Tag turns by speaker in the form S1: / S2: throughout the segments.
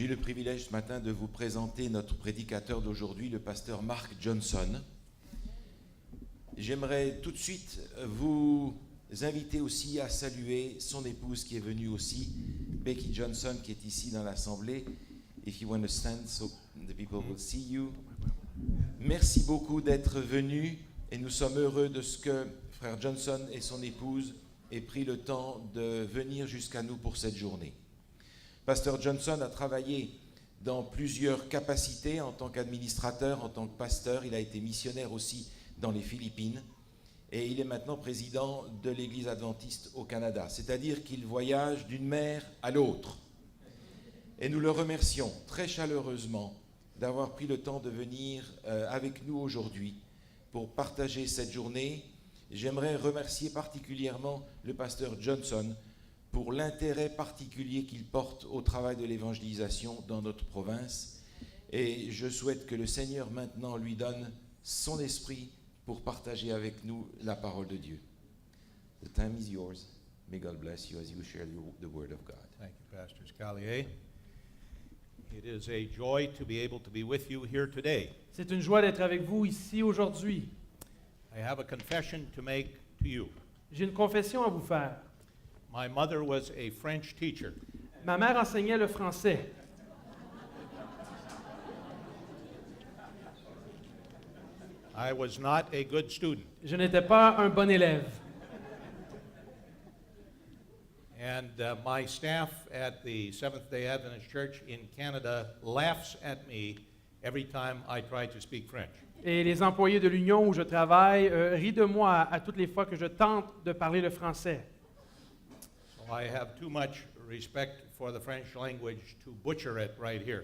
S1: J'ai eu le privilège ce matin de vous présenter notre prédicateur d'aujourd'hui, le pasteur Mark Johnson. J'aimerais tout de suite vous inviter aussi à saluer son épouse qui est venue aussi, Becky Johnson, qui est ici dans l'assemblée. If you want to stand so the people will see you. Merci beaucoup d'être venus et nous sommes heureux de ce que frère Johnson et son épouse aient pris le temps de venir jusqu'à nous pour cette journée. Pasteur Johnson a travaillé dans plusieurs capacités en tant qu'administrateur, en tant que pasteur. Il a été missionnaire aussi dans les Philippines et il est maintenant président de l'Église adventiste au Canada. C'est-à-dire qu'il voyage d'une mer à l'autre. Et nous le remercions très chaleureusement d'avoir pris le temps de venir avec nous aujourd'hui pour partager cette journée. J'aimerais remercier particulièrement le pasteur Johnson pour l'intérêt particulier qu'il porte au travail de l'évangélisation dans notre province. Et je souhaite que le Seigneur maintenant lui donne son esprit pour partager avec nous la parole de Dieu. The time is yours. May God bless you as you share the word of God.
S2: Thank you, Pastor Scalier. It is a joy to be able to be with you here today.
S3: C'est une joie d'être avec vous ici aujourd'hui.
S2: I have a confession to make to you.
S3: J'ai une confession à vous faire.
S2: My mother was a French teacher.
S3: Ma mère enseignait le français.
S2: I was not a good student.
S3: Je n'étais pas un bon élève.
S2: And my staff at the Seventh-day Adventist Church in Canada laughs at me every time I try to speak French.
S3: Et les employés de l'Union où je travaille rient de moi à toutes les fois que je tente de parler le français.
S2: So I have too much respect for the French language to butcher it right here.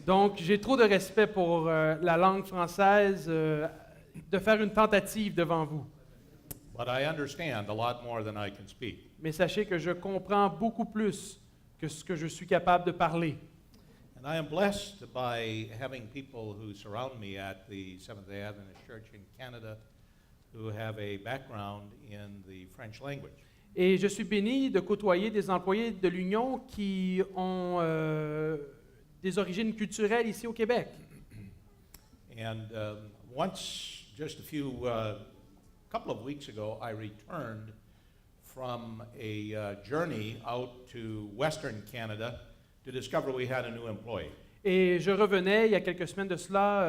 S3: Donc, j'ai trop de respect pour la langue française de faire une tentative devant vous.
S2: But I understand a lot more than I can speak.
S3: Mais sachez que je comprends beaucoup plus que ce que je suis capable de parler.
S2: And I am blessed by having people who surround me at the Seventh-day Adventist Church in Canada who have a background in the French language.
S3: Et je suis béni de côtoyer des employés de l'Union qui ont des origines culturelles ici au Québec.
S2: And once, just couple of weeks ago, I returned from a journey out to Western Canada to discover we had a new employee.
S3: Et je revenais il y a quelques semaines de cela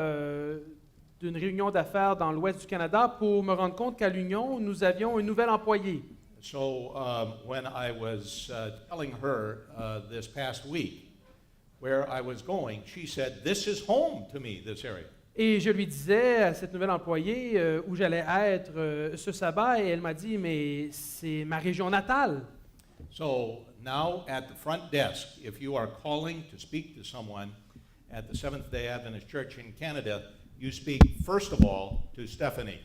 S3: d'une réunion d'affaires dans l'ouest du Canada pour me rendre compte qu'à l'Union, nous avions un nouvel employé.
S2: So when I was telling her this past week where I was going, she said, "This is home to me, this area."
S3: Et je lui disais à cette nouvelle employée où j'allais être ce sabbat, et elle m'a dit, mais c'est ma région natale.
S2: So now at the front desk, if you are calling to speak to someone at the Seventh-day Adventist Church in Canada, you speak first of all to Stephanie.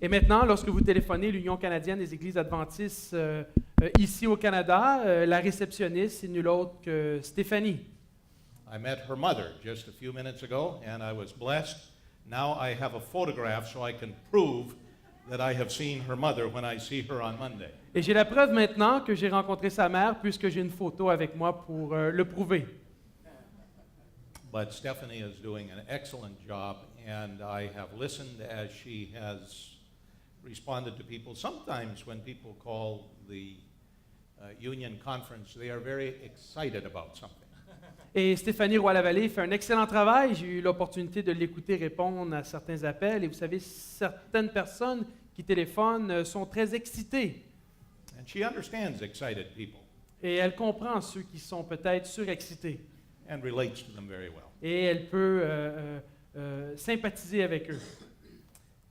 S3: Et maintenant, lorsque vous téléphonez l'Union canadienne des Églises adventistes ici au Canada, la réceptionniste, c'est nulle autre que Stéphanie.
S2: I met her mother just a few minutes ago, and I was blessed. Now I have a photograph so I can prove that I have seen her mother when I see her on Monday.
S3: Et j'ai la preuve maintenant que j'ai rencontré sa mère, puisque j'ai une photo avec moi pour le prouver.
S2: But Stephanie is doing an excellent job, and I have listened as she has responded to people. Sometimes when people call the union conference, they are very excited about something.
S3: Et Stéphanie Roy-Lavallée fait un excellent travail. J'ai eu l'opportunité de l'écouter répondre à certains appels. Et vous savez, certaines personnes qui téléphonent sont très excitées.
S2: And she understands excited people
S3: Et elle comprend ceux qui sont peut-être surexcités.
S2: and relates to them very well.
S3: Et elle peut sympathiser avec eux.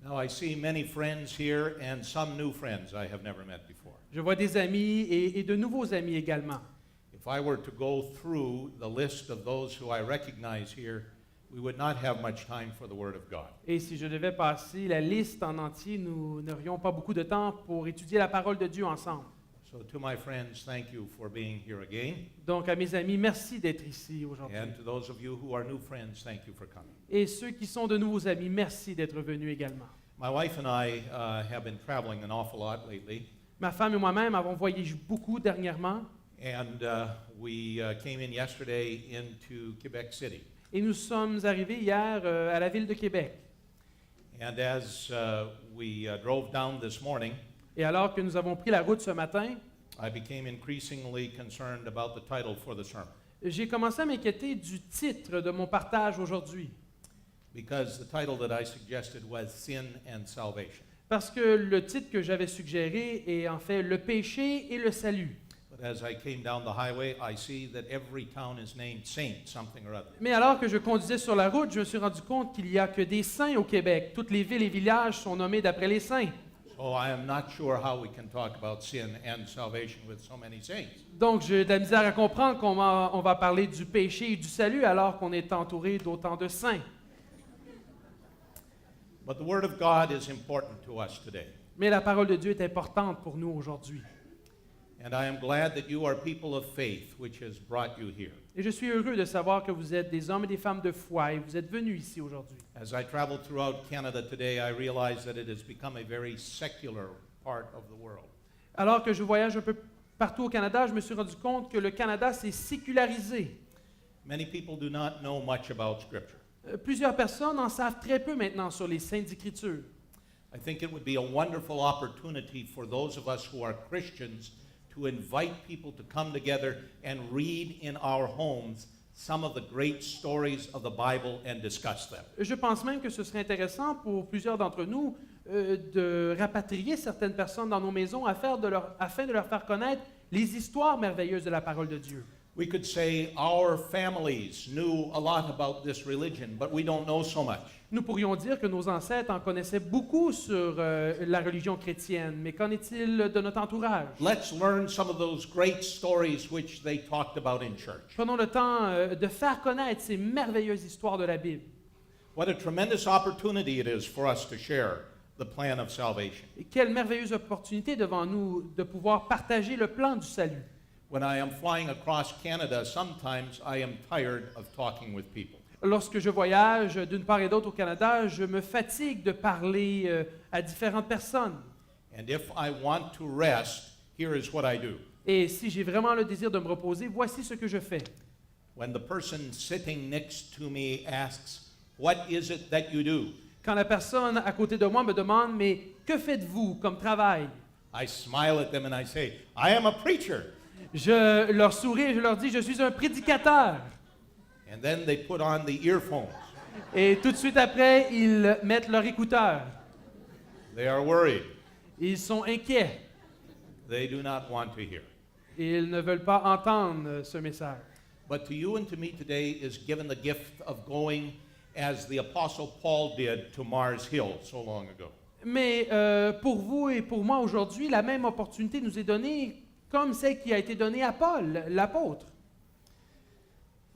S2: Now I see many friends here and some new friends I have never met before.
S3: Je vois des amis et de nouveaux amis également.
S2: If I were to go through the list of those who I recognize here, we would not have much time for the Word of God.
S3: Et si je devais passer la liste en entier, nous n'aurions pas beaucoup de temps pour étudier la parole de Dieu ensemble.
S2: So to my friends, thank you for being here again.
S3: Donc à mes amis, merci d'être ici aujourd'hui.
S2: And to those of you who are new friends, thank you for coming.
S3: Et ceux qui sont de nouveaux amis, merci d'être venus également.
S2: My wife and I have been traveling an awful lot lately.
S3: Ma femme et moi-même avons voyagé beaucoup dernièrement.
S2: And we came in yesterday into Quebec City.
S3: Et nous sommes arrivés hier à la ville de Québec.
S2: And as we drove down this morning,
S3: Et alors que nous avons pris la route ce matin,
S2: I became increasingly concerned about the title for the sermon.
S3: j'ai commencé à m'inquiéter du titre de mon partage aujourd'hui.
S2: Because the title that I suggested was Sin and Salvation.
S3: Parce que le titre que j'avais suggéré est en fait le péché et le salut.
S2: But as I came down the highway, I see that every town is named Saint something or other.
S3: Mais alors que je conduisais sur la route, je me suis rendu compte qu'il n'y a que des saints au Québec. Toutes les villes et villages sont nommés d'après les saints.
S2: So I am not sure how we can talk about sin and salvation with so many saints.
S3: Donc j'ai de la misère à comprendre on va parler du péché et du salut alors qu'on est entouré d'autant de saints.
S2: But the Word of God is important to us today.
S3: Mais la parole de Dieu est importante pour nous aujourd'hui.
S2: And I am glad that you are people of faith, which has brought you here.
S3: Et je suis heureux de savoir que vous êtes des hommes et des femmes de foi et vous êtes venus ici aujourd'hui.
S2: As I travel throughout Canada today, I realize that it has become a very secular part of the world.
S3: Alors que je voyage un peu partout au Canada, je me suis rendu compte que le Canada s'est sécularisé.
S2: Many people do not know much about Scripture.
S3: Plusieurs personnes en savent très peu maintenant sur les Saintes Écritures.
S2: I think it would be a wonderful opportunity for those of us who are Christians to invite people to come together and read in our homes some of the great stories of the Bible and discuss them.
S3: Je pense même que ce serait intéressant pour plusieurs d'entre nous de rapatrier certaines personnes dans nos maisons afin de leur faire connaître les histoires merveilleuses de la parole de Dieu.
S2: We could say our families knew a lot about this religion, but we don't know so much.
S3: Nous pourrions dire que nos ancêtres en connaissaient beaucoup sur la religion chrétienne, mais qu'en est-il de notre entourage?
S2: Let's learn some of those great stories which they talked about in church.
S3: Prenons le temps de faire connaître ces merveilleuses histoires de la Bible.
S2: What a tremendous opportunity it is for us to share the plan of salvation.
S3: Et quelle merveilleuse opportunité devant nous de pouvoir partager le plan du salut.
S2: When I am flying across Canada, sometimes I am tired of talking with people.
S3: Lorsque je voyage d'une part et d'autre au Canada, je me fatigue de parler à différentes personnes.
S2: And if I want to rest, here is what I do.
S3: Et si j'ai vraiment le désir de me reposer, voici ce que je fais.
S2: When the person sitting next to me asks, "What is it that you do?"
S3: Quand la personne à côté de moi me demande, mais que faites-vous comme travail?
S2: I smile at them and I say, "I am a preacher."
S3: Je leur souris et je leur dis, je suis un prédicateur.
S2: And then they put on the earphones.
S3: Et tout de suite après, ils mettent leur écouteur.
S2: They are worried.
S3: Ils sont inquiets.
S2: They do not want to hear.
S3: Ils ne veulent pas entendre ce message.
S2: But to you and to me today is given the gift of going as the Apostle Paul did to Mars Hill so long ago.
S3: Mais pour vous et pour moi aujourd'hui, la même opportunité nous est donnée comme celle qui a été donnée à Paul, l'apôtre.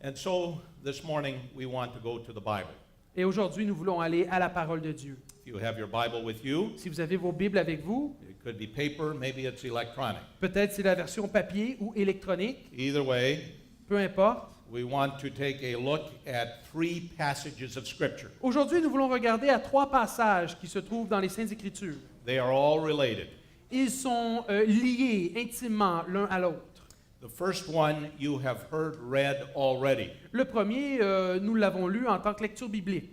S2: And so this morning we want to go to the Bible.
S3: Et aujourd'hui, nous voulons aller à la parole de Dieu.
S2: If you have your Bible with you,
S3: Si vous avez vos Bibles avec vous,
S2: it could be paper, maybe it's electronic.
S3: peut-être c'est la version papier ou électronique,
S2: Either way,
S3: peu importe.
S2: we want to take a look at 3 passages of Scripture.
S3: Aujourd'hui, nous voulons regarder à 3 passages qui se trouvent dans les Saintes Écritures.
S2: They are all related.
S3: Ils sont liés intimement l'un à l'autre.
S2: The first one you have heard read already.
S3: Le premier, nous l'avons lu en tant que lecture biblique.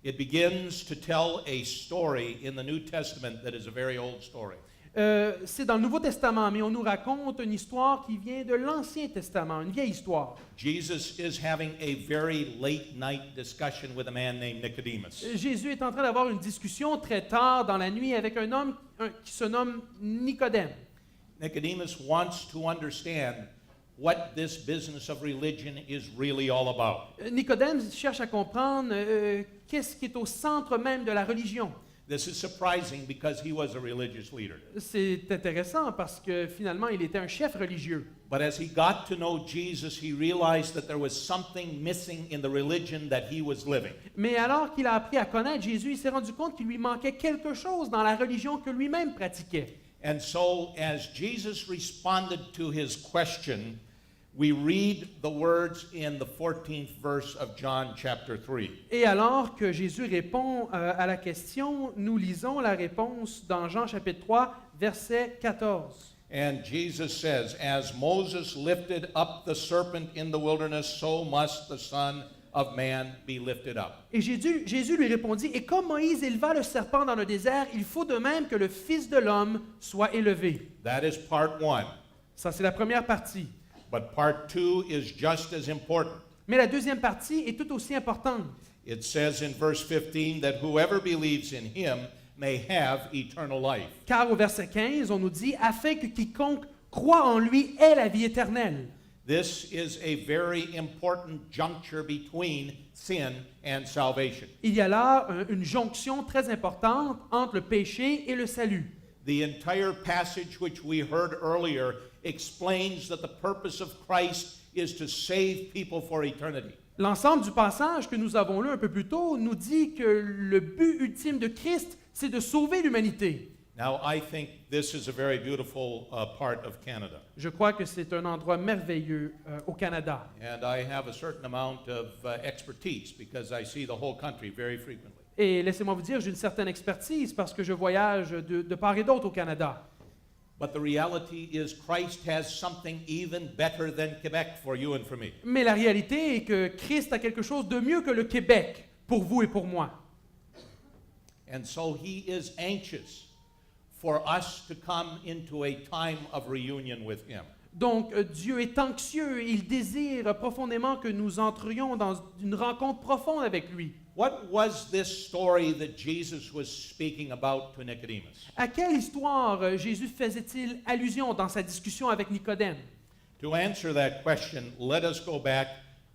S2: It begins to tell a story in the New Testament that is a very old story.
S3: C'est dans le Nouveau Testament, mais on nous raconte une histoire qui vient de l'Ancien Testament, une vieille histoire.
S2: Jesus is having a very late night discussion with a man named Nicodemus.
S3: Jésus est en train d'avoir une discussion très tard dans la nuit avec un homme qui se nomme Nicodème.
S2: Nicodemus wants to understand what this business of religion is really all about.
S3: Nicodème cherche à comprendre qu'est-ce qui est au centre même de la religion.
S2: This is surprising because he was a religious leader.
S3: C'est intéressant parce que finalement, il était un chef religieux.
S2: But as he got to know Jesus, he realized that there was something missing in the religion that he was living.
S3: Mais alors qu'il a appris à connaître Jésus, il s'est rendu compte qu'il lui manquait quelque chose dans la religion que lui-même pratiquait.
S2: And so, as Jesus responded to his question, we read the words in the 14th verse of John chapter 3.
S3: Et alors que Jésus répond à la question, nous lisons la réponse dans Jean chapitre 3, verset 14.
S2: And Jesus says, as Moses lifted up the serpent in the wilderness, so must the Son of Man be lifted up.
S3: Et Jésus lui répondit, et comme Moïse éleva le serpent dans le désert, il faut de même que le Fils de l'homme soit élevé.
S2: That is part one.
S3: Ça, c'est la première partie.
S2: But part two is just as important.
S3: Mais la deuxième partie est tout aussi importante.
S2: It says in verse 15 that whoever believes in him may have eternal life.
S3: Car au verset 15, on nous dit, afin que quiconque croit en lui ait la vie éternelle.
S2: This is a very important juncture between sin and salvation.
S3: Il y a là une jonction très importante entre le péché et le salut.
S2: The entire passage which we heard earlier explains that the purpose of Christ is to save people for eternity.
S3: L'ensemble du passage que nous avons lu un peu plus tôt nous dit que le but ultime de Christ, c'est de sauver l'humanité.
S2: Now, I think this is a very beautiful part of Canada.
S3: Je crois que c'est un endroit merveilleux au Canada.
S2: And I have a certain amount of expertise because I see the whole country very frequently.
S3: Et laissez-moi vous dire, j'ai une certaine expertise parce que je voyage de part et d'autre au Canada.
S2: But the reality is Christ has something even better than Quebec for you and for me.
S3: Mais la réalité est que Christ a quelque chose de mieux que le Québec pour vous et pour moi.
S2: And so he is anxious for us to come into a time of reunion with him.
S3: Donc, Dieu est anxieux, il désire profondément que nous entrions dans une rencontre profonde avec lui.
S2: What was this story that Jesus was speaking about to Nicodemus?
S3: À quelle histoire Jésus faisait-il allusion dans sa discussion avec Nicodème?
S2: To answer that question, let us go back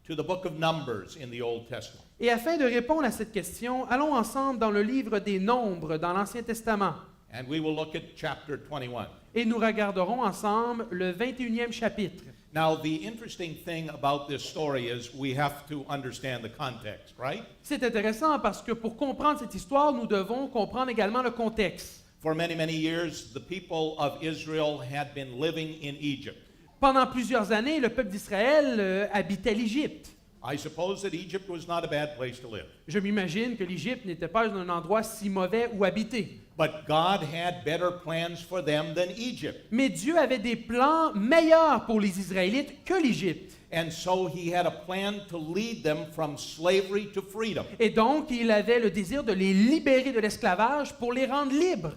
S2: to the book of Numbers in the Old Testament.
S3: Et afin de répondre à cette question, allons ensemble dans le livre des Nombres, dans l'Ancien Testament.
S2: And we will look at chapter 21.
S3: Et nous regarderons ensemble le 21e chapitre.
S2: Now, the interesting thing about this story is we have to understand the context, right?
S3: C'est intéressant parce que pour comprendre cette histoire, nous devons comprendre également le contexte.
S2: For many, many years, the people of Israel had been living in Egypt.
S3: Pendant plusieurs années, le peuple d'Israël habitait l'Égypte.
S2: I suppose that Egypt was not a bad place to live.
S3: Je m'imagine que l'Égypte n'était pas un endroit si mauvais où habiter.
S2: But God had better plans for them than Egypt.
S3: Mais Dieu avait des plans meilleurs pour les Israélites que l'Égypte.
S2: And so he had a plan to lead them from slavery to freedom.
S3: Et donc, il avait le désir de les libérer de l'esclavage pour les rendre libres.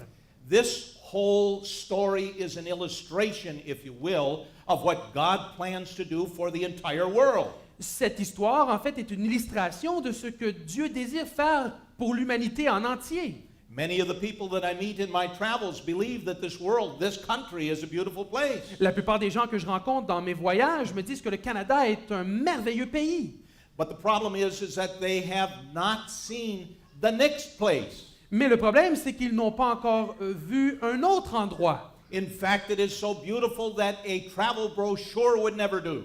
S2: This whole story is an illustration, if you will, of what God plans to do for the entire world.
S3: Cette histoire, en fait, est une illustration de ce que Dieu désire faire pour l'humanité en entier.
S2: Many of the people that I meet in my travels believe that this world, this country is a beautiful place.
S3: La plupart des gens que je rencontre dans mes voyages me disent que le Canada est un merveilleux pays.
S2: But the problem is that they have not seen the next place.
S3: Mais le problème, c'est qu'ils n'ont pas encore vu un autre endroit.
S2: In fact, it is so beautiful that a travel brochure would never do.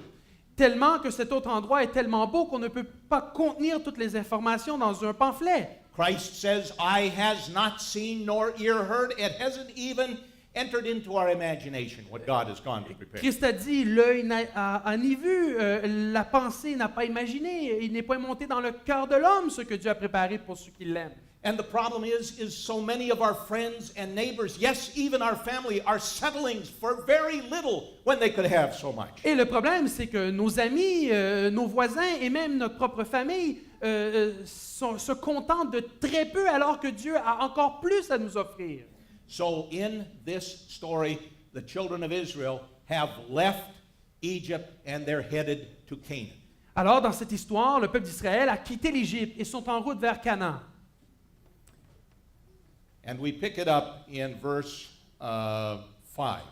S3: Tellement que cet autre endroit est tellement beau qu'on ne peut pas contenir toutes les informations dans un pamphlet.
S2: Christ says, eye has not seen nor ear heard. It hasn't even entered into our imagination what God has gone to prepare.
S3: Christ a dit, l'œil a ni vu, la pensée n'a pas imaginé, il n'est pas monté dans le cœur de l'homme ce que Dieu a préparé pour ceux qui l'aiment.
S2: And the problem is so many of our friends and neighbors, yes, even our family, are settling for very little when they could have so much.
S3: Et le problème, c'est que nos amis, nos voisins et même notre propre famille se contentent de très peu alors que Dieu a encore plus à nous offrir.
S2: So in this story, the children of Israel have left Egypt and they're headed to Canaan.
S3: Alors, dans cette histoire, le peuple d'Israël a quitté l'Égypte et sont en route vers Canaan.
S2: And we pick it up in verse 5.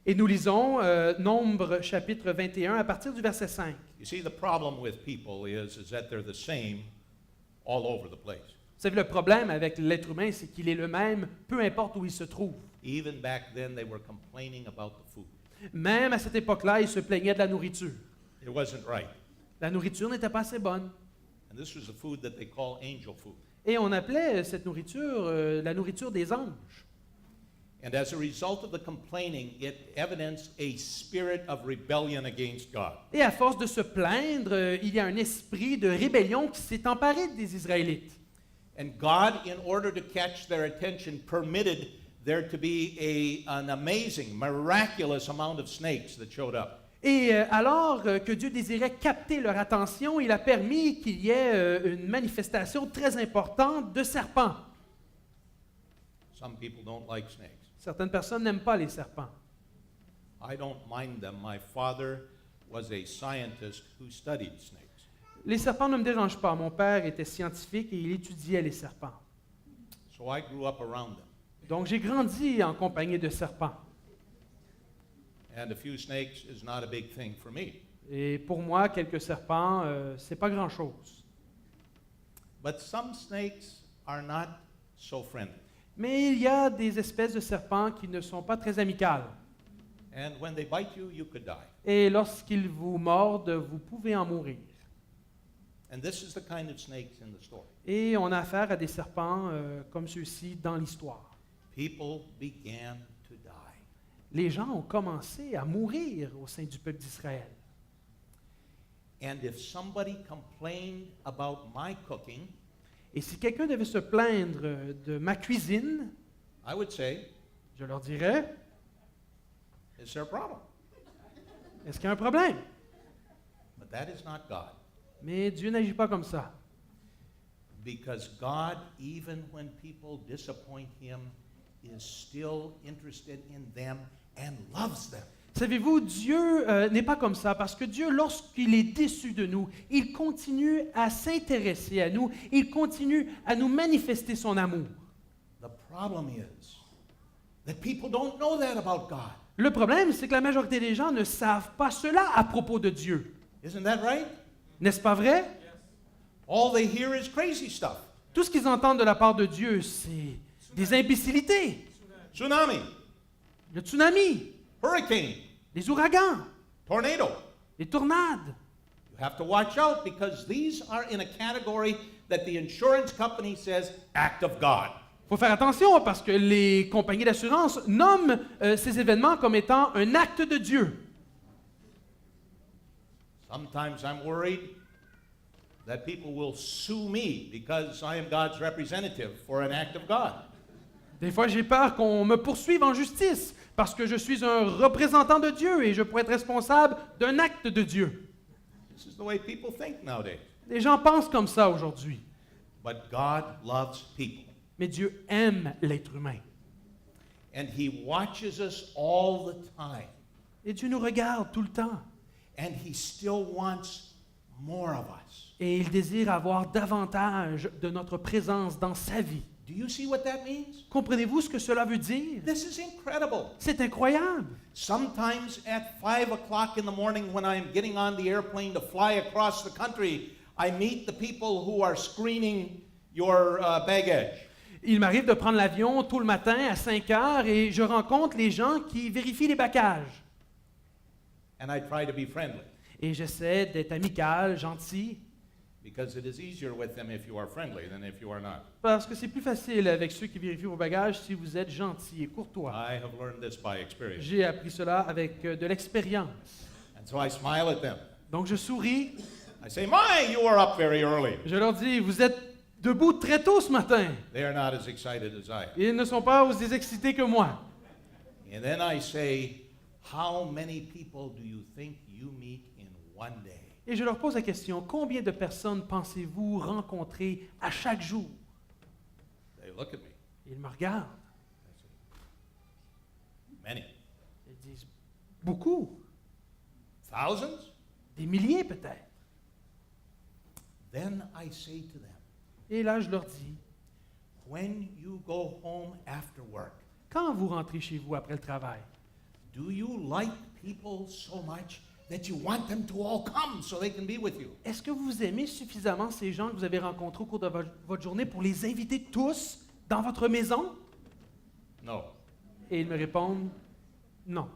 S3: Et nous lisons Nombre chapitre 21 à partir du verset 5.
S2: You see, the problem with people is that they're the same all over the place.
S3: Vous savez, le problème avec l'être humain, c'est qu'il est le même, peu importe où il se trouve.
S2: Even back then, they were complaining about the food.
S3: Même à cette époque-là, ils se plaignaient de la nourriture.
S2: It wasn't right.
S3: La nourriture n'était pas assez bonne.
S2: And this was the food that they call angel food.
S3: Et on appelait cette nourriture la nourriture des anges.
S2: And as a result of the complaining, it evidenced a spirit of rebellion against God.
S3: Et à force de se plaindre, il y a un esprit de rébellion qui s'est emparé des Israélites.
S2: And God, in order to catch their attention, permitted there to be an amazing, miraculous amount of snakes that showed up.
S3: Et alors que Dieu désirait capter leur attention, il a permis qu'il y ait une manifestation très importante de serpents.
S2: Some people don't like snakes.
S3: Certaines personnes n'aiment pas les serpents.
S2: I don't mind them. My father was a scientist who studied snakes.
S3: Les serpents ne me dérangent pas. Mon père était scientifique et il étudiait les serpents.
S2: So I grew up around them.
S3: Donc j'ai grandi en compagnie de serpents.
S2: And a few snakes is not a big thing for me.
S3: Et pour moi, quelques serpents, c'est pas grand-chose.
S2: But some snakes are not so friendly.
S3: Mais il y a des espèces de serpents qui ne sont pas très amicales.
S2: And when they bite you, you could die.
S3: Et lorsqu'ils vous mordent, vous pouvez en mourir.
S2: And this is the kind of snakes in the story.
S3: Et on a affaire à des serpents comme ceux-ci dans l'histoire.
S2: People began to die.
S3: Les gens ont commencé à mourir au sein du peuple d'Israël.
S2: And if somebody complained about my cooking,
S3: Et si quelqu'un devait se plaindre de ma cuisine,
S2: I would say,
S3: je leur dirais,
S2: is there a problem?
S3: est-ce qu'il y a un problème?
S2: But that is not God.
S3: Mais Dieu n'agit pas comme ça.
S2: Because God, even when people disappoint Him, is still interested in them and loves them.
S3: Savez-vous, Dieu n'est pas comme ça, parce que Dieu, lorsqu'il est déçu de nous, il continue à s'intéresser à nous, il continue à nous manifester son amour.
S2: The problem is that people don't know that about God.
S3: Le problème, c'est que la majorité des gens ne savent pas cela à propos de Dieu.
S2: Isn't that right?
S3: N'est-ce pas vrai?
S2: All they hear is crazy stuff.
S3: Tout ce qu'ils entendent de la part de Dieu, c'est des imbécilités.
S2: Tsunami,
S3: Le tsunami,
S2: hurricane,
S3: les ouragans,
S2: tornado.
S3: les tornades.
S2: You have to watch out because these are in a category that the insurance company says act of God.
S3: Il faut faire attention parce que les compagnies d'assurance nomment ces événements comme étant un acte de Dieu.
S2: Sometimes I'm worried that people will sue me because I am God's representative for an act of God.
S3: Des fois, j'ai peur qu'on me poursuive en justice parce que je suis un représentant de Dieu et je pourrais être responsable d'un acte de Dieu.
S2: This is the way people think nowadays.
S3: Les gens pensent comme ça aujourd'hui.
S2: But God loves people.
S3: Mais Dieu aime l'être humain.
S2: And He watches us all the time.
S3: Et Dieu nous regarde tout le temps.
S2: And He still wants more of us.
S3: Et il désire avoir davantage de notre présence dans sa vie.
S2: Do you see what that means?
S3: Comprenez-vous ce que cela veut dire?
S2: This is incredible.
S3: C'est incroyable.
S2: Sometimes at 5 o'clock in the morning when I'm getting on the airplane to fly across the country, I meet the people who are screening your baggage.
S3: Il m'arrive de prendre l'avion tôt le matin à 5 heures et je rencontre les gens qui vérifient les bagages.
S2: And I try to be friendly
S3: Et j'essaie d'être amical, gentil,
S2: because it is easier with them if you are friendly than if you are not.
S3: parce que c'est plus facile avec ceux qui vérifient vos bagages si vous êtes gentil et courtois.
S2: I have learned this by experience.
S3: J'ai appris cela avec de l'expérience.
S2: And so I smile at them.
S3: Donc je souris,
S2: I say, "My, you are up very early."
S3: je leur dis, vous êtes debout très tôt ce matin.
S2: They are not as excited as I am.
S3: Ils ne sont pas aussi excités que moi.
S2: And then I say, "How many people do you think you meet in one day?"
S3: Et je leur pose la question, combien de personnes pensez-vous rencontrer à chaque jour?
S2: They look at me.
S3: Ils me regardent.
S2: Many.
S3: Ils disent, beaucoup,
S2: Thousands?
S3: des milliers peut-être.
S2: Then I say to them,
S3: Et là, je leur dis,
S2: when you go home after work,
S3: quand vous rentrez chez vous après le travail,
S2: do you like people so much that you want them to all come so they can be with you?
S3: est-ce que vous aimez suffisamment ces gens que vous avez rencontrés au cours de votre journée pour les inviter tous dans votre maison?
S2: No.
S3: Et ils me répondent, non.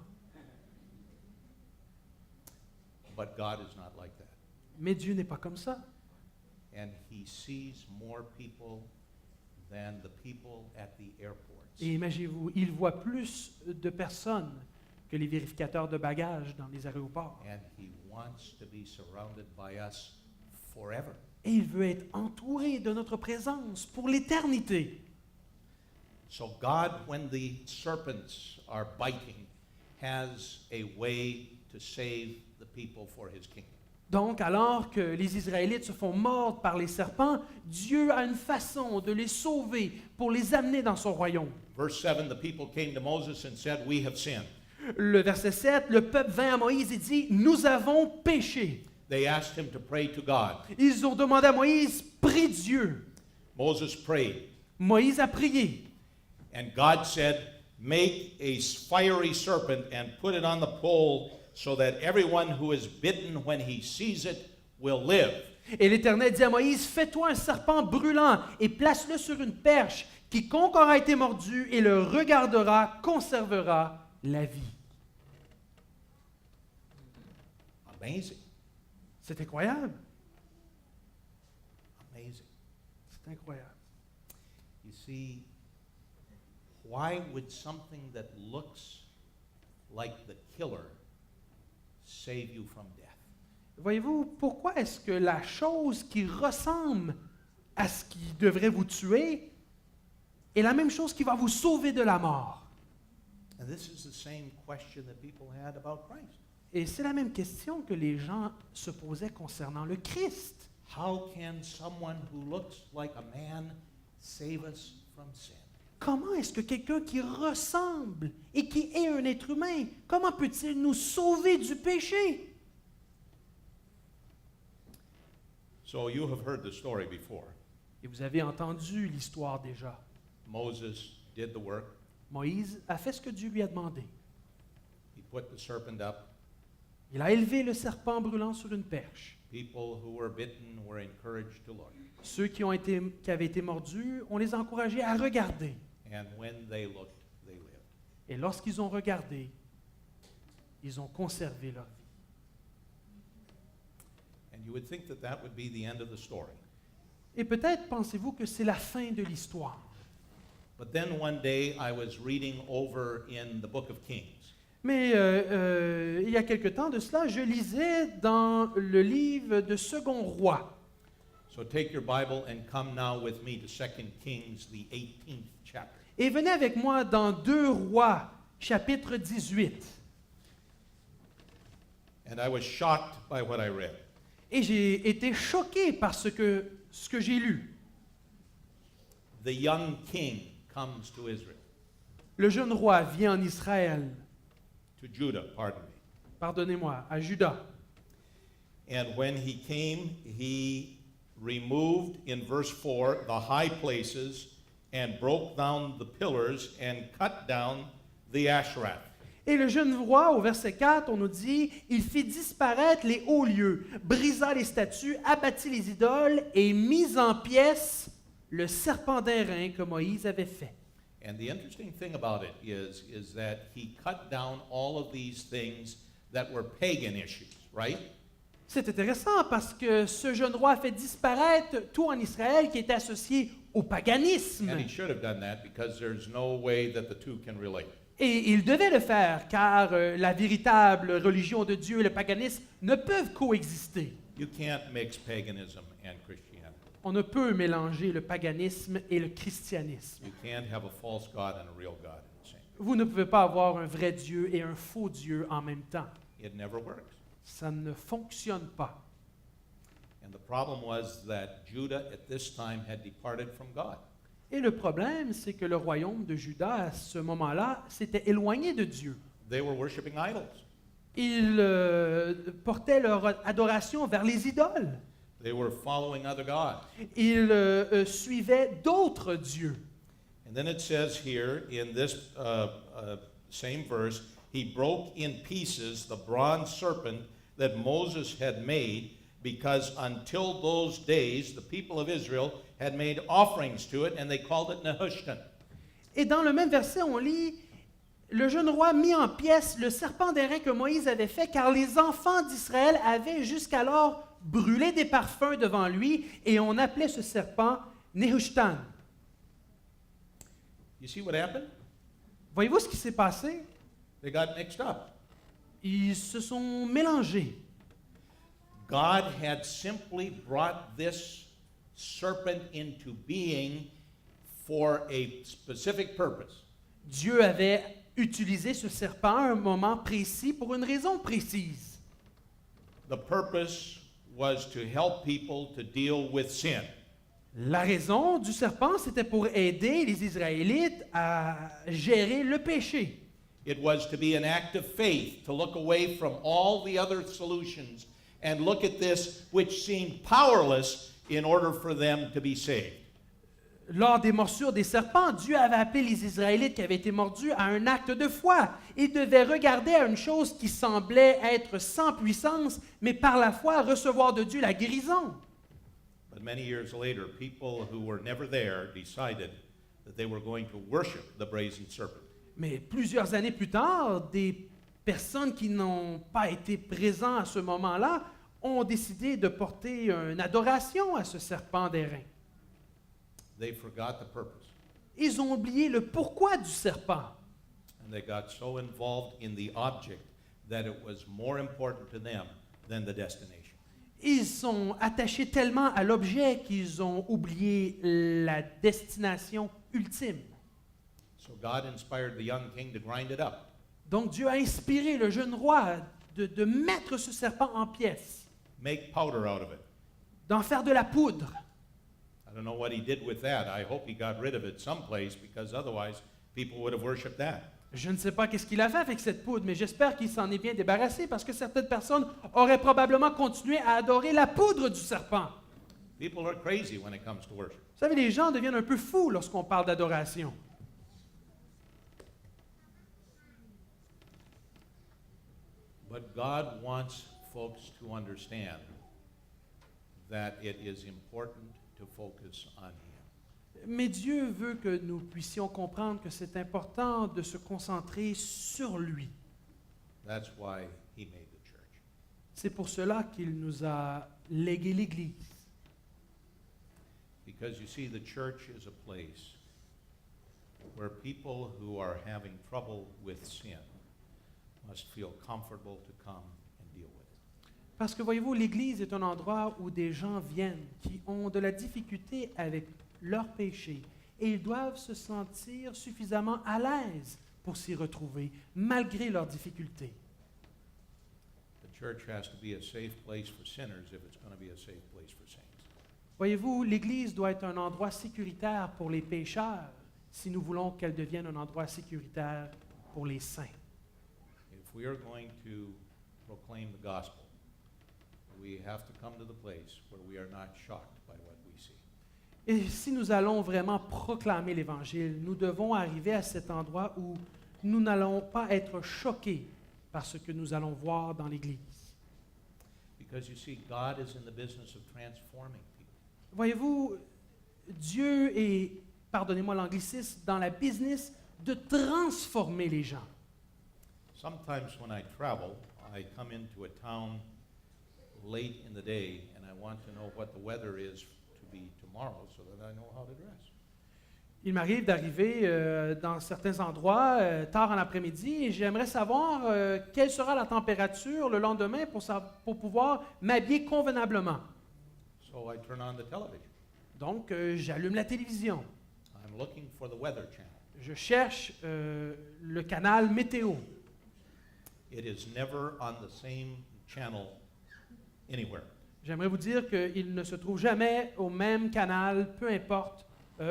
S2: But God is not like that.
S3: Mais Dieu n'est pas comme ça.
S2: And He sees more people than the people at the airports.
S3: Et imaginez-vous, il voit plus de personnes que les vérificateurs de bagages dans les aéroports.
S2: And He wants to be surrounded by us forever.
S3: Et il veut être entouré de notre présence pour l'éternité.
S2: So God, when the serpents are biting, has a way to save the people for his kingdom.
S3: Donc, alors que les Israélites se font mordre par les serpents, Dieu a une façon de les sauver pour les amener dans son royaume.
S2: Verse 7, the people came to Moses and said, "We have sinned."
S3: Le verset 7, le peuple vint à Moïse et dit, « Nous avons péché.
S2: They asked him to pray to God. »
S3: Ils ont demandé à Moïse, « Prie Dieu.
S2: Moses prayed, »
S3: Moïse a prié.
S2: and God said, "Make a fiery serpent and put it on the pole so that everyone who is bitten when he sees it will live."
S3: Et l'Éternel dit à Moïse, « Fais-toi un serpent brûlant et place-le sur une perche. Quiconque aura été mordu et le regardera conservera la vie. »
S2: Amazing.
S3: C'est incroyable.
S2: Amazing.
S3: C'est incroyable.
S2: You see, why would something that looks like the killer save you from death?
S3: Voyez-vous, pourquoi est-ce que la chose qui ressemble à ce qui devrait vous tuer est la même chose qui va vous sauver de la mort?
S2: And this is the same question that people had about Christ.
S3: Et c'est la même question que les gens se posaient concernant le Christ.
S2: How can someone who looks like a man save us from sin?
S3: Comment est-ce que quelqu'un qui ressemble et qui est un être humain, comment peut-il nous sauver du péché?
S2: So you have heard the story before.
S3: Et vous avez entendu l'histoire déjà.
S2: Moses did the work.
S3: Moïse a fait ce que Dieu lui a demandé.
S2: He put the serpent up.
S3: Il a élevé le serpent brûlant sur une perche.
S2: People who were bitten were encouraged to look.
S3: Ceux qui avaient été mordus, on les a encouragés à regarder.
S2: And when they looked, they lived.
S3: Et lorsqu'ils ont regardé, ils ont conservé leur vie.
S2: And you would think that that would be the end of the story.
S3: Et peut-être pensez-vous que c'est la fin de l'histoire.
S2: But then one day I was reading over in the book of Kings.
S3: Mais il y a quelque temps de cela, je lisais dans le livre de Second Roi.
S2: So take your Bible and come now with me to 2 Kings, the 18th chapter.
S3: Et venez avec moi dans 2 Rois, chapitre 18.
S2: And I was shocked by what I read.
S3: Et j'ai été choqué par ce que j'ai lu.
S2: The young king comes to Israel,
S3: Le jeune roi vient en Israël,
S2: to Judah, pardon me.
S3: pardonnez-moi, à Juda.
S2: And when he came, he removed, in verse 4, the high places and broke down the pillars and cut down the Asherah.
S3: Et le jeune roi, au verset 4, on nous dit, il fit disparaître les hauts lieux, brisa les statues, abattit les idoles et mit en pièces le serpent d'airain que Moïse avait fait.
S2: And the interesting thing about it is that he cut down all of these things that were pagan issues, right?
S3: C'est intéressant parce que ce jeune roi a fait disparaître tout en Israël qui était associé au paganisme.
S2: And he should have done that because there's no way that the two can relate.
S3: Et il devait le faire car la véritable religion de Dieu et le paganisme ne peuvent coexister.
S2: You can't mix paganism and Christianity.
S3: On ne peut mélanger le paganisme et le christianisme.
S2: You can't have a false God and a real God in the same.
S3: Vous ne pouvez pas avoir un vrai Dieu et un faux Dieu en même temps.
S2: It never works.
S3: Ça ne fonctionne pas.
S2: And the problem was that Judah at this time had departed from God.
S3: Et le problème, c'est que le royaume de Juda, à ce moment-là, s'était éloigné de Dieu.
S2: They were worshiping idols.
S3: Ils portaient leur adoration vers les idoles.
S2: They were following other gods.
S3: Ils suivaient d'autres dieux.
S2: And then it says here in this same verse, he broke in pieces the bronze serpent that Moses had made, because until those days the people of Israel had made offerings to it, and they called it Nehushtan.
S3: Et dans le même verset, on lit, le jeune roi mit en pièces le serpent d'airain que Moïse avait fait, car les enfants d'Israël avaient jusqu'alors brûlé des parfums devant lui, et on appelait ce serpent Nehushtan.
S2: You see what happened?
S3: Voyez-vous ce qui s'est passé?
S2: They got mixed up.
S3: Ils se sont mélangés.
S2: God had simply brought this serpent into being for a specific purpose.
S3: Dieu avait utilisé ce serpent à un moment précis pour une raison précise.
S2: The purpose was to help people to deal with sin.
S3: La raison du serpent, c'était pour aider les Israélites à gérer le péché.
S2: It was to be an act of faith, to look away from all the other solutions and look at this which seemed powerless in order for them to be saved.
S3: Lors des morsures des serpents, Dieu avait appelé les Israélites qui avaient été mordus à un acte de foi. Ils devaient regarder à une chose qui semblait être sans puissance, mais par la foi recevoir de Dieu la guérison.
S2: But many years later, people who were never there decided that they were going to worship the brazen serpent.
S3: Mais plusieurs années plus tard, des personnes qui n'ont pas été présentes à ce moment-là ont décidé de porter une adoration à ce serpent d'airain.
S2: They forgot the purpose,
S3: Ils ont oublié le pourquoi du serpent.
S2: and they got so involved in the object that it was more important to them than the destination.
S3: Ils sont attachés tellement à l'objet qu'ils ont oublié la destination ultime.
S2: So God inspired the young king to grind it up.
S3: Donc Dieu a inspiré le jeune roi de mettre ce serpent en pièces,
S2: Make powder out of it.
S3: d'en faire de la poudre.
S2: I don't know what he did with that. I hope he got rid of it someplace because otherwise people would have worshipped that.
S3: Je ne sais pas qu'est-ce qu'il a fait avec cette poudre, mais j'espère qu'il s'en est bien débarrassé parce que certaines personnes auraient probablement continué à adorer la poudre du serpent.
S2: People are crazy when it comes to worship.
S3: Vous savez, les gens deviennent un peu fous lorsqu'on parle d'adoration.
S2: But God wants folks to understand that it is important to focus on Him.
S3: Mais Dieu veut que nous puissions comprendre que c'est important de se concentrer sur lui.
S2: That's why He made the church.
S3: C'est pour cela qu'il nous a légué l'Église.
S2: Because you see, the church is a place where people who are having trouble with sin must feel comfortable to come and deal with it.
S3: Parce que voyez-vous, l'Église est un endroit où des gens viennent qui ont de la difficulté avec leurs péchés et ils doivent se sentir suffisamment à l'aise pour s'y retrouver malgré leurs difficultés.
S2: The church has to be a safe place for sinners if it's going to be a safe place for saints.
S3: Voyez-vous, l'Église doit être un endroit sécuritaire pour les pécheurs si nous voulons qu'elle devienne un endroit sécuritaire pour les saints.
S2: If we are going to proclaim the gospel, we have to come to the place where we are not shocked by what we see.
S3: Et si nous allons vraiment proclamer l'Évangile, nous devons arriver à cet endroit où nous n'allons pas être choqués par ce que nous allons voir dans l'Église.
S2: Because you see, God is in the business of transforming people.
S3: Voyez-vous, Dieu est, pardonnez-moi l'anglicisme, dans la business de transformer les gens.
S2: Sometimes when I travel, I come into a town late in the day and I want to know what the weather is to be tomorrow so that I know how to dress.
S3: Il m'arrive d'arriver dans certains endroits tard en après-midi et j'aimerais savoir quelle sera la température le lendemain pour pouvoir m'habiller convenablement.
S2: So I turn on the television.
S3: Donc, j'allume la télévision.
S2: I'm looking for the weather channel.
S3: Je cherche le canal météo.
S2: It is never on the same channel anywhere.
S3: J'aimerais vous dire qu'il ne se trouve jamais au même canal, peu importe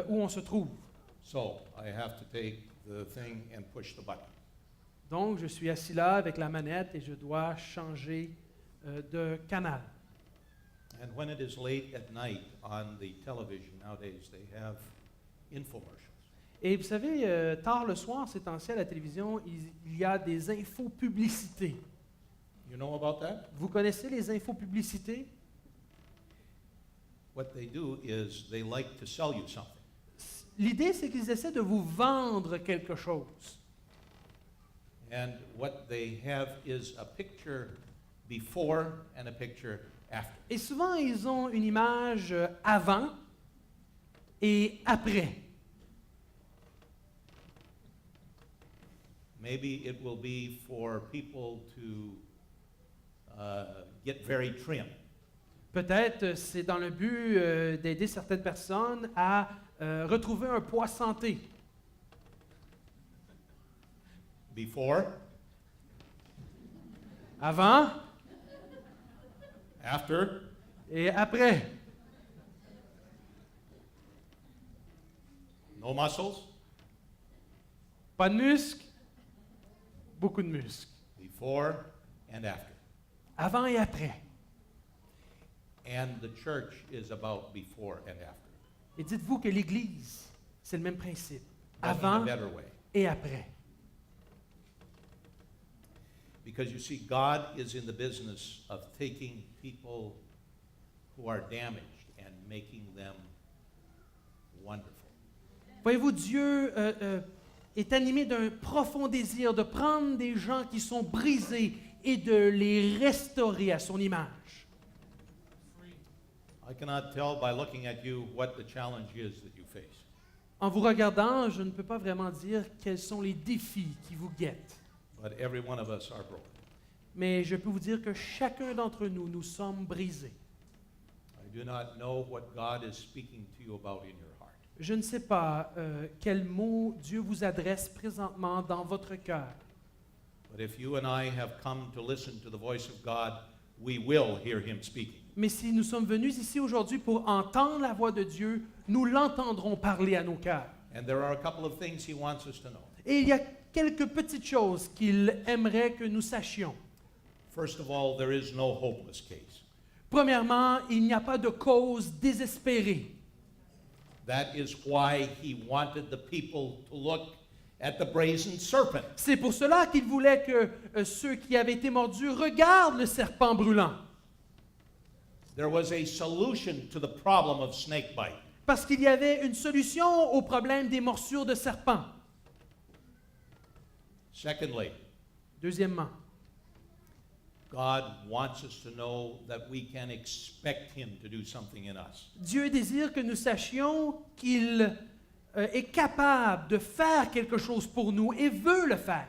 S3: où on se trouve.
S2: So I have to take the thing and push the button.
S3: Donc, je suis assis là avec la manette et je dois changer de canal.
S2: And when it is late at night on the television nowadays, they have infomercials.
S3: Et vous savez, tard le soir, ces temps-ci à la télévision, il y a des infopublicités.
S2: You know about that?
S3: Vous connaissez les infopublicités?
S2: What they do is they like to sell you something.
S3: L'idée, c'est qu'ils essaient de vous vendre quelque chose.
S2: And what they have is a picture before and a picture after.
S3: Et souvent, ils ont une image avant et après.
S2: Maybe it will be for people to get very trim.
S3: Peut-être c'est dans le but d'aider certaines personnes à retrouver un poids santé.
S2: Before,
S3: Avant
S2: after,
S3: et après.
S2: no muscles,
S3: Pas de muscles, beaucoup de muscles.
S2: before and after.
S3: Avant et après.
S2: And the church is about before and after.
S3: Et dites-vous que l'Église, c'est le même principe.
S2: But in a
S3: Avant
S2: better way.
S3: et après.
S2: Because you see, God is in the business of taking people who are damaged and making them wonderful.
S3: Voyez-vous, Dieu est animé d'un profond désir de prendre des gens qui sont brisés et de les restaurer à son image.
S2: I cannot tell by looking at you what the challenge is that you face.
S3: En vous regardant, je ne peux pas vraiment dire quels sont les défis qui vous guettent.
S2: But every one of us are broken.
S3: Mais je peux vous dire que chacun d'entre nous, nous sommes brisés.
S2: I do not know what God is speaking to you about in your heart.
S3: Je ne sais pas quel mot Dieu vous adresse présentement dans votre cœur.
S2: But if you and I have come to listen to the voice of God, we will hear him speaking.
S3: Mais si nous sommes venus ici aujourd'hui pour entendre la voix de Dieu, nous l'entendrons parler à nos cœurs.
S2: And there are a couple of things he wants us to know.
S3: Et il y a quelques petites choses qu'il aimerait que nous sachions.
S2: First of all, there is no hopeless case.
S3: Premièrement, il n'y a pas de cause désespérée.
S2: That is why he wanted the people to look at the brazen serpent.
S3: C'est pour cela qu'il voulait que ceux qui avaient été mordus regardent le serpent brûlant.
S2: There was a solution to the problem of snake bite.
S3: Parce qu'il y avait une solution au problème des morsures de serpent.
S2: Secondly,
S3: Deuxièmement,
S2: God wants us to know that we can expect him to do something in us.
S3: Dieu désire que nous sachions qu'il est capable de faire quelque chose pour nous et veut le faire.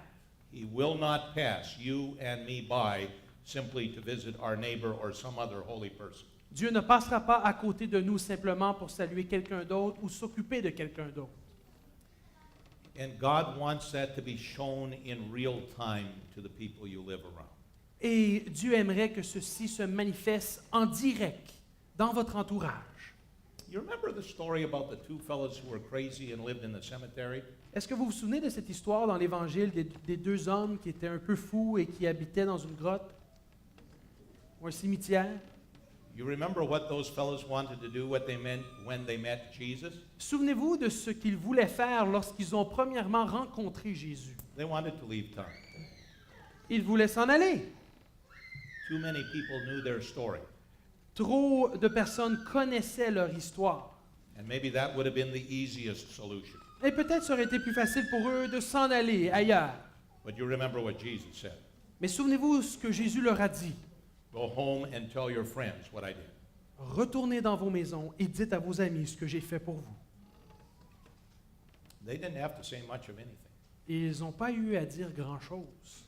S2: He will not pass you and me by simply to visit our neighbor or some other holy person.
S3: Dieu ne passera pas à côté de nous simplement pour saluer quelqu'un d'autre ou s'occuper de quelqu'un d'autre.
S2: And God wants that to be shown in real time to the people you live around.
S3: Et Dieu aimerait que ceci se manifeste en direct dans votre entourage.
S2: You remember the story about the two fellows who were crazy and lived in the cemetery?
S3: Est-ce que vous vous souvenez de cette histoire dans l'Évangile des deux hommes qui étaient un peu fous et qui habitaient dans une grotte ou un cimetière?
S2: You remember what those fellows wanted to do, what they meant when they met Jesus?
S3: Souvenez-vous de ce qu'ils voulaient faire lorsqu'ils ont premièrement rencontré Jésus.
S2: They wanted to leave town.
S3: Ils voulaient s'en aller.
S2: Too many people knew their story.
S3: Trop de personnes connaissaient leur histoire.
S2: And maybe that would have been the easiest solution.
S3: Et peut-être ça aurait été plus facile pour eux de s'en aller ailleurs.
S2: But you remember what Jesus said.
S3: Mais souvenez-vous ce que Jésus leur a dit.
S2: Go home and tell your friends what I did.
S3: Retournez dans vos maisons et dites à vos amis ce que j'ai fait pour vous.
S2: They didn't have to say much of anything.
S3: Et ils n'ont pas eu à dire grand-chose.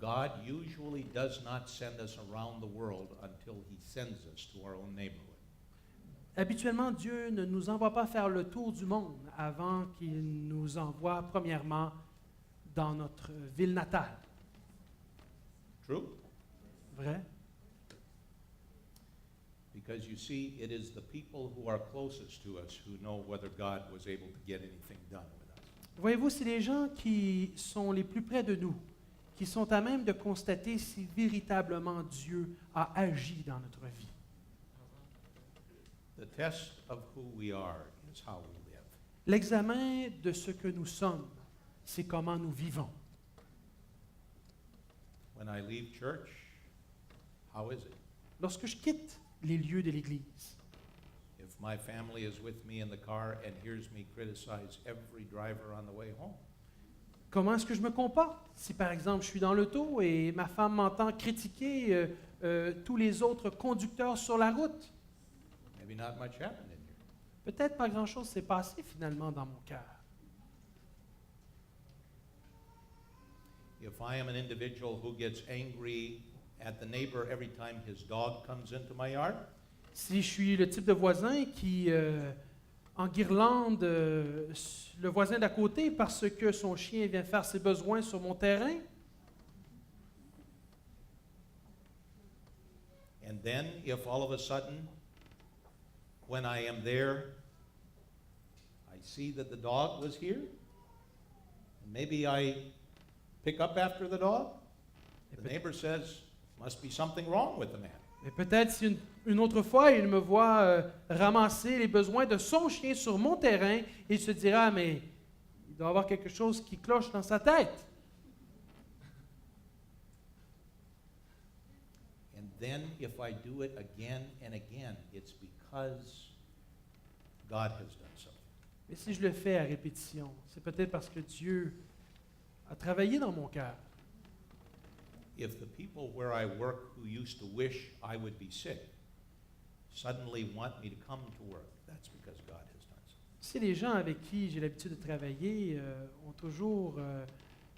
S2: God usually does not send us around the world until he sends us to our own neighborhood.
S3: Habituellement, Dieu ne nous envoie pas faire le tour du monde avant qu'il nous envoie premièrement dans notre ville natale.
S2: True?
S3: Vrai?
S2: Because you see, it is the people who are closest to us who know whether God was able to get anything done with us.
S3: Voyez-vous, c'est les gens qui sont les plus près de nous, qui sont à même de constater si véritablement Dieu a agi dans notre vie.
S2: The test of who we are is how we live.
S3: L'examen de ce que nous sommes, c'est comment nous vivons.
S2: When I leave church, how is it?
S3: Lorsque je quitte les lieux de l'Église,
S2: If my family is with me in the car and hears me criticize every driver on the way home,
S3: comment est-ce que je me comporte? Si par exemple je suis dans l'auto et ma femme m'entend critiquer tous les autres conducteurs sur la route,
S2: maybe not much happened in here.
S3: peut-être pas grand-chose s'est passé finalement dans mon cœur.
S2: If I am an individual who gets angry at the neighbor every time his dog comes into my yard,
S3: Si je suis le type de voisin qui en guirlande le voisin d'à côté parce que son chien vient faire ses besoins sur mon terrain?
S2: And then, if all of a sudden, when I am there, I see that the dog was here, and maybe I pick up after the dog, the neighbor says, must be something wrong with the man.
S3: Mais peut-être si une autre fois, il me voit ramasser les besoins de son chien sur mon terrain, il se dira, mais il doit y avoir quelque chose qui cloche dans sa tête.
S2: And then, if I do it again and again, it's because God has done something.
S3: Mais si je le fais à répétition, c'est peut-être parce que Dieu a travaillé dans mon cœur.
S2: If the people where I work who used to wish I would be sick suddenly want me to come to work, that's because God has done something.
S3: Si les gens avec qui j'ai l'habitude de travailler ont toujours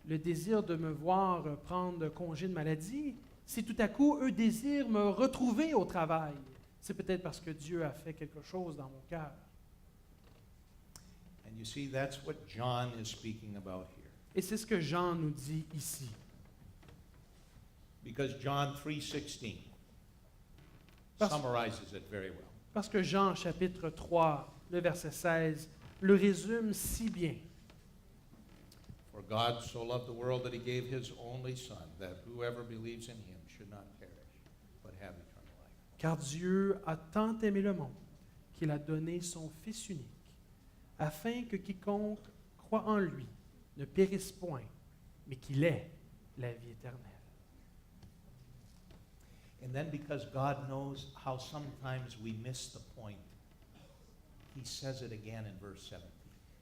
S3: le désir de me voir prendre congé de maladie, si tout à coup eux désirent me retrouver au travail, c'est peut-être parce que Dieu a fait quelque chose dans mon cœur.
S2: And you see, that's what John is speaking about here.
S3: Et c'est ce que Jean nous dit ici.
S2: Because John 3:16
S3: Parce-
S2: summarizes it very well.
S3: Parce que Jean, chapitre 3, le verset 16, le résume si bien.
S2: For God so loved the world that he gave his only Son, that whoever believes in him should not perish, but have eternal life.
S3: Car Dieu a tant aimé le monde qu'il a donné son Fils unique, afin que quiconque croit en lui ne périsse point, mais qu'il ait la vie éternelle.
S2: And then because God knows how sometimes we miss the point, he says it again in verse 17.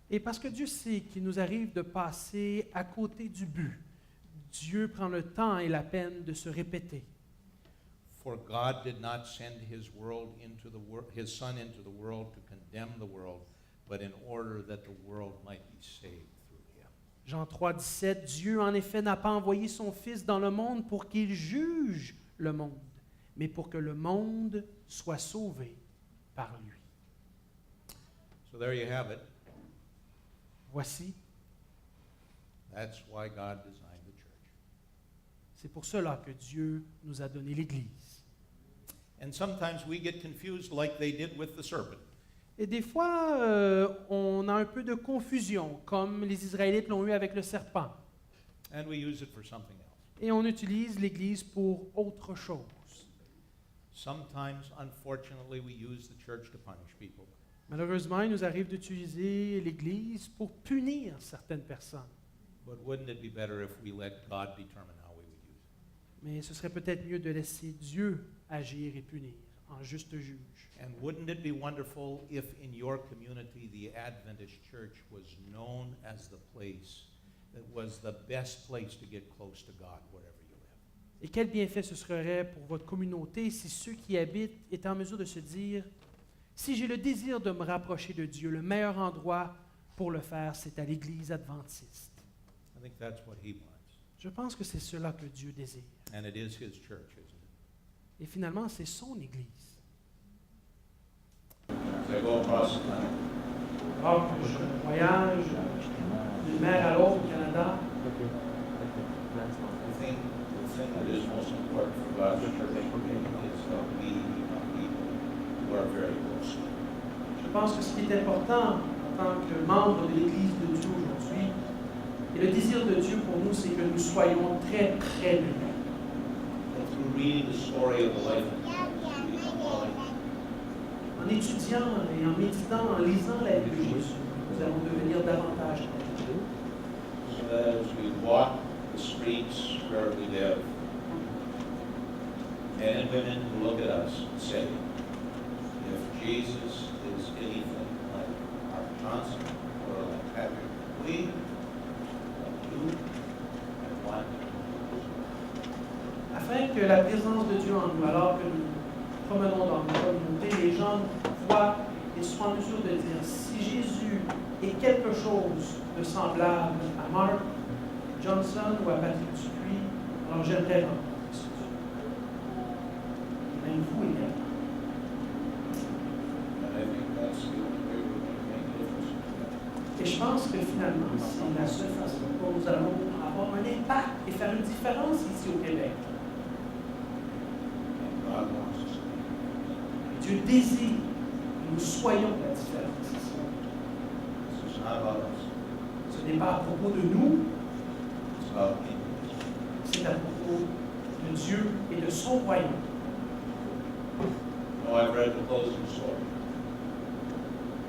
S3: Et parce que Dieu sait qu'il nous arrive de passer à côté du but, Dieu prend le temps et la peine de se répéter.
S2: For God did not send his his Son into the world to condemn the world, but in order that the world might be saved through him.
S3: Jean 3, 17, Dieu en effet n'a pas envoyé son Fils dans le monde pour qu'il juge le monde, mais pour que le monde soit sauvé par lui.
S2: So there you have it.
S3: Voici,
S2: That's why God designed the church.
S3: c'est pour cela que Dieu nous a donné l'Église.
S2: And sometimes we get confused like they did with the serpent.
S3: Et des fois, on a un peu de confusion, comme les Israélites l'ont eu avec le serpent.
S2: And we use it for something else.
S3: Et on utilise l'Église pour autre chose.
S2: Sometimes, unfortunately, we use the church to punish people.
S3: Malheureusement, il nous arrive d'utiliser l'Église pour punir certaines personnes.
S2: But wouldn't it be better if we let God determine how we would use it?
S3: Mais ce serait peut-être mieux de laisser Dieu agir et punir en juste juge.
S2: And wouldn't it be wonderful if in your community the Adventist church was known as the place that was the best place to get close to God wherever you live?
S3: Et quel bienfait ce serait pour votre communauté si ceux qui y habitent étaient en mesure de se dire, si j'ai le désir de me rapprocher de Dieu, le meilleur endroit pour le faire, c'est à l'Église adventiste.
S2: I think that's what he wants.
S3: Je pense que c'est cela que Dieu désire.
S2: And it is his church, isn't it?
S3: Et finalement, c'est son Église.
S2: As I go across the country,
S3: Alors que je voyage d'une mer à l'autre au Canada,
S2: the thing that is most important for God's church is that we become people who are very close.
S3: je pense que ce qui est important en tant que membre de l'Église de Dieu aujourd'hui, et le désir de Dieu pour nous, c'est que nous soyons très près de lui.
S2: And through reading the story of the life of Jesus, we become more like him.
S3: En étudiant et en méditant, en lisant la vie de Jésus, nous allons devenir davantage comme Dieu.
S2: So that as we walk the streets where we live, men and women who look at us and say, if Jesus is anything like our Johnson or like Patrick, we do and want
S3: Afin que la présence de Dieu en nous, alors que nous promenons dans nos communautés, les gens voient et soient en mesure de dire, si Jésus est quelque chose de semblable à Mark Johnson ou à Patrick Dupuis, alors j'aimerais rencontrer ce Dieu. Et même vous également.
S2: And I think that's the way we're going to
S3: Et je pense que finalement, c'est la seule façon dont nous allons avoir un impact et faire une différence ici au Québec.
S2: And God wants us to be.
S3: Dieu désire que nous soyons la différence ici.
S2: This is not about us.
S3: Ce n'est pas à propos de nous,
S2: It's about Him.
S3: c'est à propos de Dieu et de son royaume.
S2: No, I've read the closing story.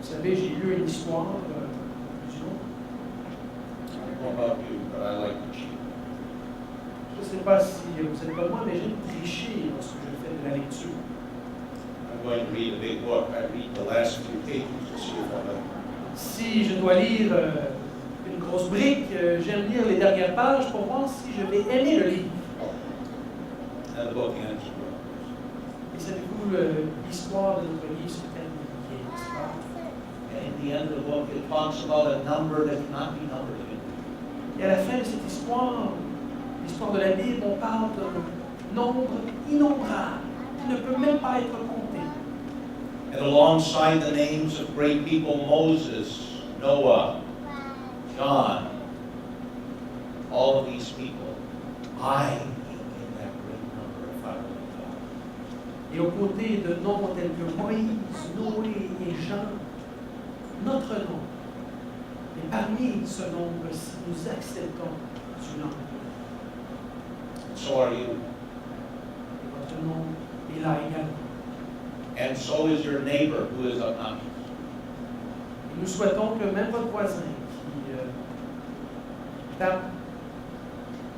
S3: Vous savez, j'ai lu une histoire du nom.
S2: I don't know about you, but I like to cheat.
S3: Je ne sais pas si vous êtes comme moi, mais j'aime tricher lorsque je fais de la lecture.
S2: I'm going to read a big book. I read the last few pages to see if I like it.
S3: Si je dois lire une grosse brique, j'aime lire les dernières pages pour voir si je vais aimer le livre.
S2: And the book ends well.
S3: Et savez-vous, l'histoire de notre livre se termine bien, n'est-ce pas?
S4: And in the end of the book, it talks about a number that cannot be numbered again.
S3: Et à la fin de cette histoire, l'histoire de la Bible, on parle d'un nombre innombrable qui ne peut même pas être compté.
S4: And alongside the names of great people, Moses, Noah, John, all of these people, I am in that great number if I were God.
S3: Et aux côtés de noms tels que Moïse, Noé et Jean, notre nom est parmi ce nombre si nous acceptons du nom.
S4: So are you.
S3: Et votre nom est là également.
S4: And so is your neighbor who is obnoxious.
S3: Et nous souhaitons que même votre voisin qui tape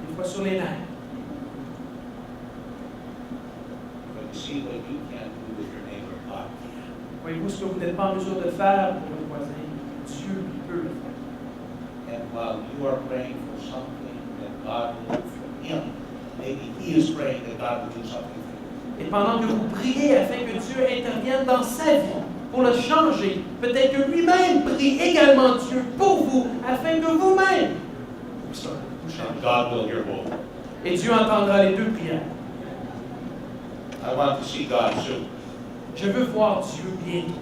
S3: des fois sur les nerfs,
S4: But you see what you can't do with your neighbor, God can.
S3: voyez-vous ce que vous n'êtes pas en mesure de faire pour votre voisin, Dieu lui peut le faire.
S4: And while you are praying for something that God will do for him, maybe he is praying that God will do something for you.
S3: Et pendant que vous priez afin que Dieu intervienne dans sa vie pour le changer, peut-être que lui-même prie également Dieu pour vous afin que vous-même vous changez.
S4: And God will hear both.
S3: Et Dieu entendra les deux prières.
S4: I want to see God soon.
S3: Je veux voir Dieu bientôt.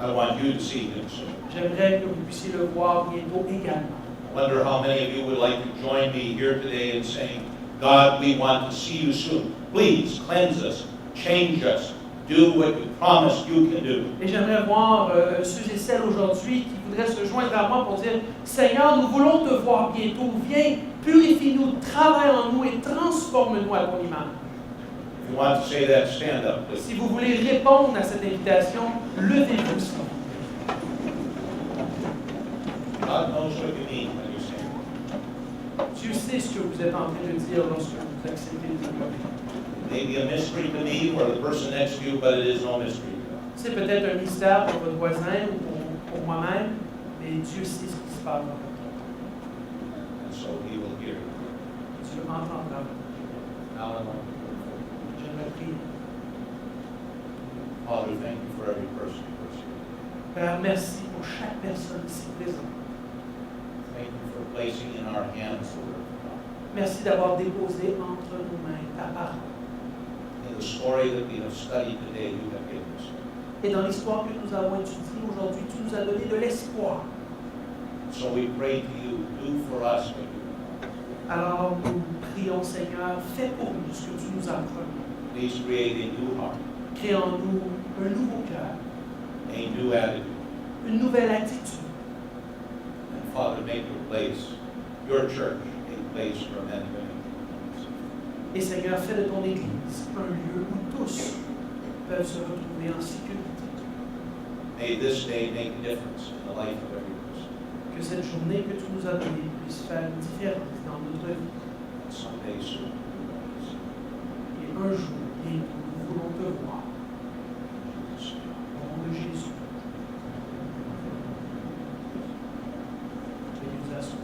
S4: I want you to see him soon.
S3: J'aimerais que vous puissiez le voir bientôt également.
S4: I wonder how many of you would like to join me here today in saying, God, we want to see you soon. Please cleanse us, change us, do what you promised you can do.
S3: Et j'aimerais voir ceux et celles aujourd'hui qui voudraient se joindre à moi pour dire, Seigneur, nous voulons te voir bientôt. Viens, purifie-nous, travaille en nous et transforme-nous à ton image.
S4: If you want to say that, stand up, please.
S3: Si vous voulez répondre à cette invitation, levez-vous. s'il vous plaît.
S4: God knows what you mean when you say it.
S3: Dieu sait ce que vous êtes en train de dire lorsque vous acceptez le Seigneur.
S4: It may be a mystery to me or the person next to you, but it is no mystery to God.
S3: C'est peut-être un mystère pour votre voisin ou pour moi-même, mais Dieu sait ce qui se passe dans votre cœur.
S4: And so he will hear.
S3: Dieu entendra.
S4: Now and on.
S3: J'aimerais prier.
S4: Father, thank you for every person who is here.
S3: Père, merci pour chaque personne ici présente.
S4: Thank you for placing in our hands the word of God.
S3: Merci d'avoir déposé entre nos mains ta parole.
S4: In the story that we have studied today, you have given us.
S3: Et dans l'histoire que nous avons étudiée aujourd'hui, tu nous as donné de l'espoir.
S4: So we pray to you, do for us what you want.
S3: Alors nous prions, Seigneur, fais pour nous ce que tu nous as promis.
S4: Please create a new heart,
S3: Crée en nous un nouveau cœur,
S4: a new attitude.
S3: une nouvelle attitude.
S4: And Father, make your place, your church, a place for men and women.
S3: Et Seigneur, fais de ton Église un lieu où tous peuvent se retrouver en sécurité.
S4: May this day make a difference in the life of every person.
S3: Que cette journée que tu nous as donnée puisse faire une différence dans notre vie.
S4: And someday soon, we want to see
S3: Et un jour, bientôt, nous voulons te voir.
S4: you.
S3: Au nom de Jésus. Veuillez vous asseoir.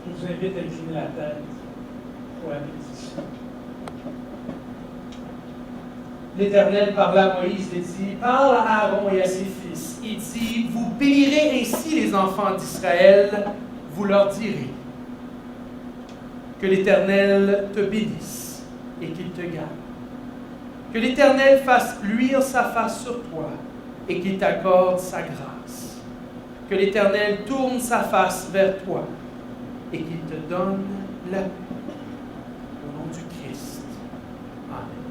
S5: Je vous invite à incliner la tête pour la bénédiction. L'Éternel parla à Moïse et dit, parle à Aaron et à ses fils.
S3: Il dit, vous bénirez ainsi les enfants d'Israël, vous leur direz, que l'Éternel te bénisse et qu'il te garde. Que l'Éternel fasse luire sa face sur toi et qu'il t'accorde sa grâce. Que l'Éternel tourne sa face vers toi et qu'il te donne la paix. Au nom du Christ. Amen.